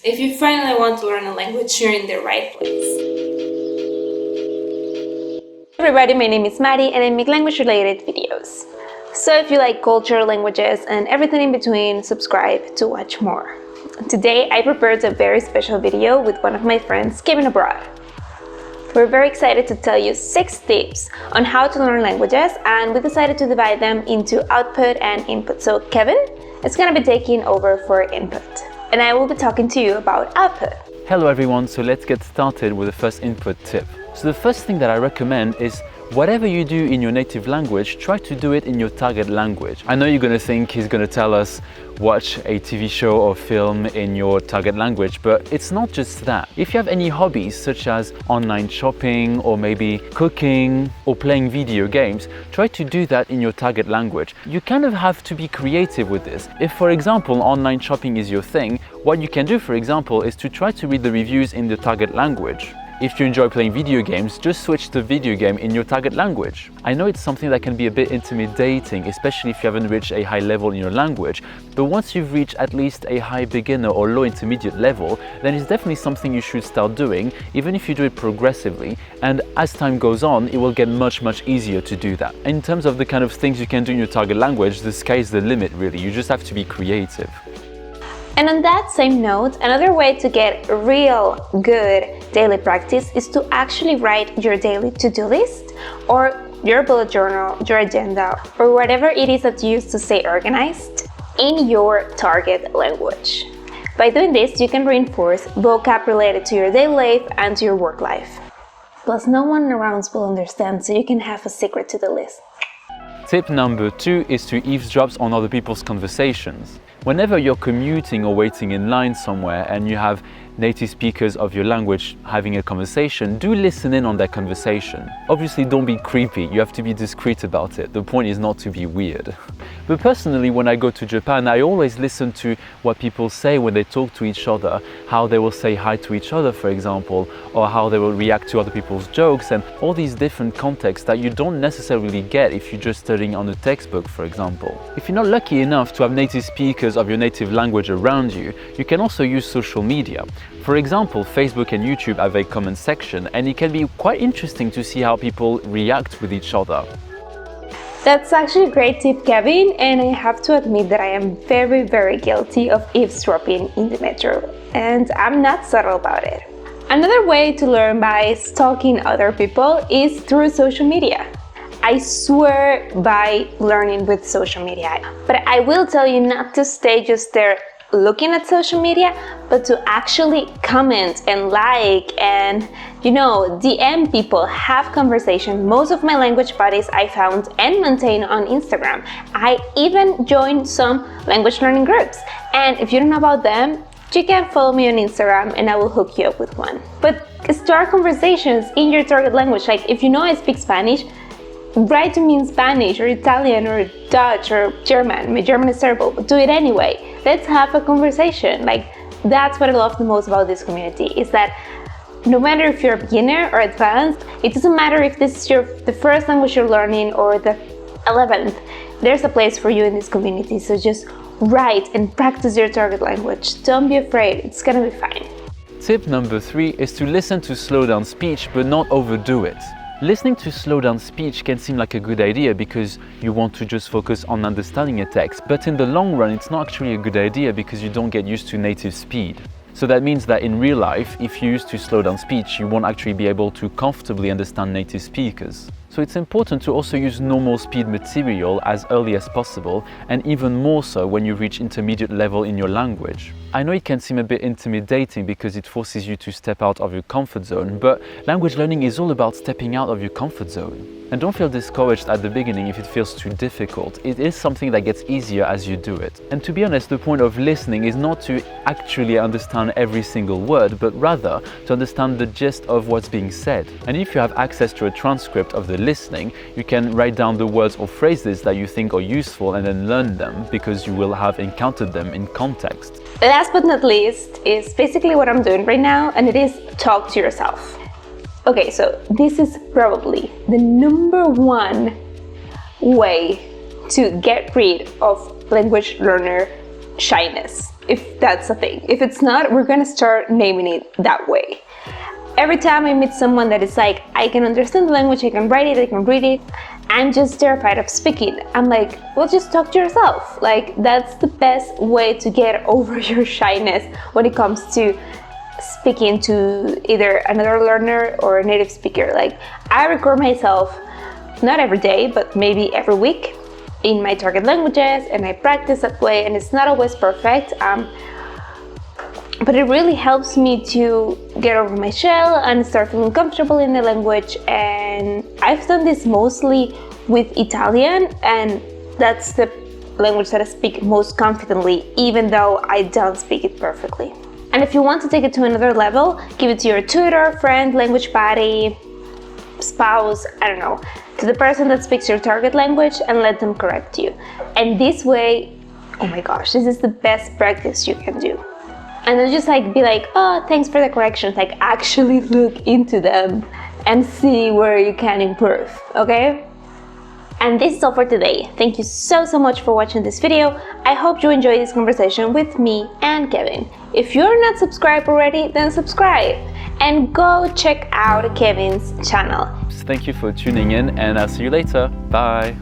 If you finally want to learn a language, you're in the right place. Hey everybody, my name is Mari and I make language-related videos. So if you like culture, languages, and everything in between, subscribe to watch more. Today I prepared a very special video with one of my friends, Kevin abroad. We're very excited to tell you 6 tips on how to learn languages, and we decided to divide them into output and input. So Kevin is going to be taking over for input, and I will be talking to you about output. Hello everyone, so let's get started with the first input tip. So the first thing that I recommend is whatever you do in your native language, try to do it in your target language. I know you're going to think he's going to tell us watch a TV show or film in your target language, but it's not just that. If you have any hobbies such as online shopping or maybe cooking or playing video games, try to do that in your target language. You kind of have to be creative with this. If, for example, online shopping is your thing, what you can do, for example, is to try to read the reviews in the target language. If you enjoy playing video games, just switch the video game in your target language. I know it's something that can be a bit intimidating, especially if you haven't reached a high level in your language, but once you've reached at least a high beginner or low intermediate level, then it's definitely something you should start doing, even if you do it progressively, and as time goes on, it will get much easier to do that. In terms of the kind of things you can do in your target language, the sky's the limit really, you just have to be creative. And on that same note, another way to get real good daily practice is to actually write your daily to-do list or your bullet journal, your agenda, or whatever it is that you use to stay organized in your target language. By doing this, you can reinforce vocab related to your daily life and to your work life. Plus, no one around will understand, so you can have a secret to the list. Tip number 2 is to eavesdrop on other people's conversations. Whenever you're commuting or waiting in line somewhere and you have native speakers of your language having a conversation, do listen in on their conversation. Obviously, don't be creepy, you have to be discreet about it. The point is not to be weird. But personally, when I go to Japan, I always listen to what people say when they talk to each other, how they will say hi to each other, for example, or how they will react to other people's jokes, and all these different contexts that you don't necessarily get if you're just studying on a textbook, for example. If you're not lucky enough to have native speakers of your native language around you, you can also use social media. For example, Facebook and YouTube have a comment section, and it can be quite interesting to see how people react with each other. That's actually a great tip, Kevin, and I have to admit that I am very guilty of eavesdropping in the metro, and I'm not subtle about it. Another way to learn by stalking other people is through social media. I swear by learning with social media, but I will tell you not to stay just there looking at social media, but to actually comment and like and, DM people, have conversations. Most of my language buddies I found and maintain on Instagram. I even joined some language learning groups, and if you don't know about them, you can follow me on Instagram and I will hook you up with one. But start conversations in your target language. Like, if you know I speak Spanish, write to me in Spanish or Italian or Dutch or German. My German is terrible, but do it anyway. Let's have a conversation. Like, that's what I love the most about this community, is that no matter if you're a beginner or advanced, it doesn't matter if this is the first language you're learning or the 11th, there's a place for you in this community. So just write and practice your target language. Don't be afraid, it's gonna be fine. Tip number 3 is to listen to slow down speech, but not overdo it. Listening to slow down speech can seem like a good idea because you want to just focus on understanding a text, but in the long run it's not actually a good idea because you don't get used to native speed. So that means that in real life, if you use to slow down speech, you won't actually be able to comfortably understand native speakers. So it's important to also use normal speed material as early as possible, and even more so when you reach intermediate level in your language. I know it can seem a bit intimidating because it forces you to step out of your comfort zone, but language learning is all about stepping out of your comfort zone. And don't feel discouraged at the beginning if it feels too difficult. It is something that gets easier as you do it. And to be honest, the point of listening is not to actually understand every single word, but rather to understand the gist of what's being said. And if you have access to a transcript of the listening, you can write down the words or phrases that you think are useful and then learn them because you will have encountered them in context. Last but not least is basically what I'm doing right now, and it is talk to yourself. Okay, so this is probably the #1 way to get rid of language learner shyness. if that's a thing. If it's not, we're gonna start naming it that way. Every time I meet someone that is like, I can understand the language, I can write it, I can read it, I'm just terrified of speaking. I'm like, well, just talk to yourself. Like, that's the best way to get over your shyness when it comes to speaking to either another learner or a native speaker. Like, I record myself not every day, but maybe every week in my target languages, and I practice that way, and it's not always perfect. But it really helps me to get over my shell and start feeling comfortable in the language. And I've done this mostly with Italian, and that's the language that I speak most confidently, even though I don't speak it perfectly. And if you want to take it to another level, give it to your tutor, friend, language buddy, spouse, I don't know, to the person that speaks your target language, and let them correct you. And this way, oh my gosh, this is the best practice you can do. And then just like be like, oh, thanks for the corrections. Like, actually look into them and see where you can improve, okay? And this is all for today. Thank you so much for watching this video. I hope you enjoyed this conversation with me and Kevin. If you're not subscribed already, then subscribe and go check out Kevin's channel. Thank you for tuning in, and I'll see you later. Bye.